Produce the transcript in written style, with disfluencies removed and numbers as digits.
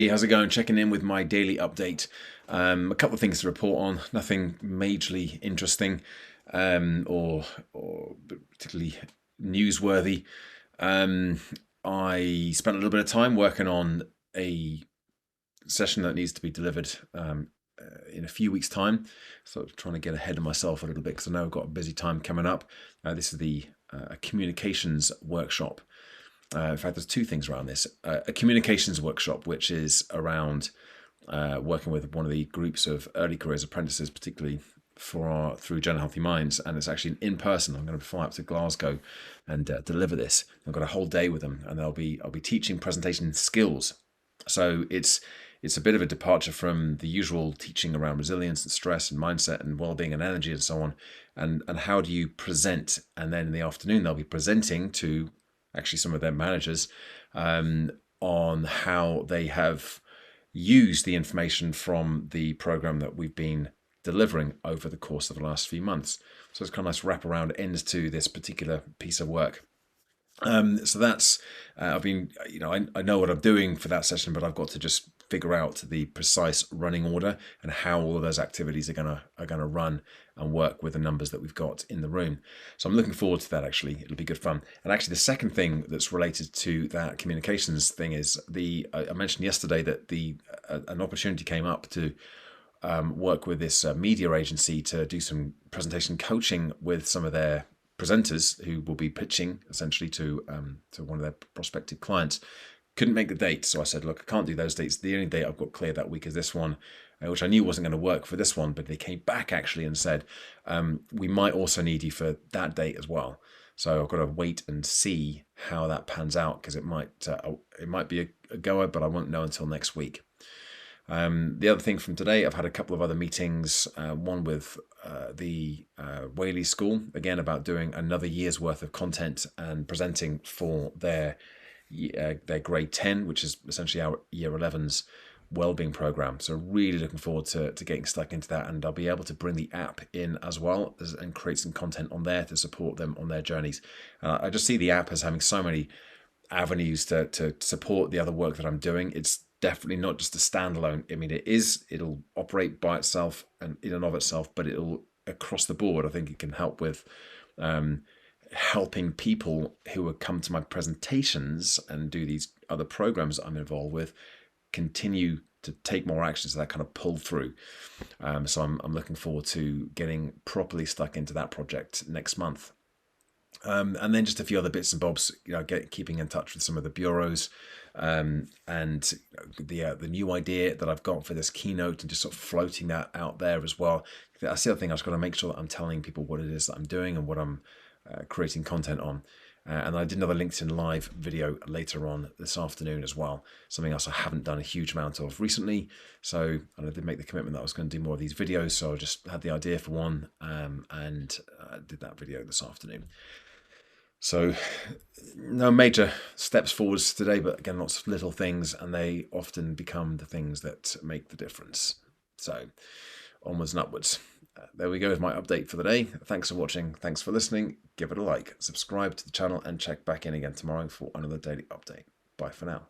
Hey, how's it going? Checking in with my daily update. A couple of things to report on. Nothing majorly interesting, or particularly newsworthy. Um, I spent a little bit of time working on a session that needs to be delivered in a few weeks' time. So trying to get ahead of myself a little bit because I know I've got a busy time coming up. This is the communications workshop. In fact, there's two things around this. A communications workshop, which is around working with one of the groups of early careers apprentices, particularly through Gen Healthy Minds, and it's actually in person. I'm going to fly up to Glasgow and deliver this. I've got a whole day with them, and I'll be teaching presentation skills. So it's a bit of a departure from the usual teaching around resilience and stress and mindset and well-being and energy and so on. And how do you present? And then in the afternoon, they'll be presenting to actually some of their managers on how they have used the information from the program that we've been delivering over the course of the last few months. So it's kind of nice wraparound end to this particular piece of work. So that's I've been, I know what I'm doing for that session, but I've got to just figure out the precise running order and how all of those activities are gonna run and work with the numbers that we've got in the room. So I'm looking forward to that. Actually, it'll be good fun. And actually, the second thing that's related to that communications thing is I mentioned yesterday that an opportunity came up to work with this media agency to do some presentation coaching with some of their presenters who will be pitching essentially to one of their prospective clients. Couldn't make the date, so I said, look, I can't do those dates. The only date I've got clear that week is this one, which I knew wasn't going to work for this one, but they came back actually and said, we might also need you for that date as well. So I've got to wait and see how that pans out because it might be a goer, but I won't know until next week. The other thing from today, I've had a couple of other meetings, one with the Whaley School, again about doing another year's worth of content and presenting for their grade 10, which is essentially our year 11's wellbeing program. So really looking forward to getting stuck into that, and I'll be able to bring the app in as well and create some content on there to support them on their journeys. I just see the app as having so many avenues to support the other work that I'm doing. It's definitely not just a standalone. I mean, it'll operate by itself and in and of itself, but it'll across the board. I think it can help with helping people who will come to my presentations and do these other programs that I'm involved with continue to take more action, so that kind of pull through. So I'm looking forward to getting properly stuck into that project next month. And then just a few other bits and bobs, keeping in touch with some of the bureaus, and the new idea that I've got for this keynote, and just sort of floating that out there as well. That's the other thing. I just got to make sure that I'm telling people what it is that I'm doing and what I'm creating content on. And I did another LinkedIn Live video later on this afternoon as well. Something else I haven't done a huge amount of recently. So I did make the commitment that I was going to do more of these videos. So I just had the idea for one, and did that video this afternoon. So no major steps forwards today, but again, lots of little things, and they often become the things that make the difference. So onwards and upwards. There we go with my update for the day. Thanks for watching. Thanks for listening. Give it a like, subscribe to the channel, and check back in again tomorrow for another daily update. Bye for now.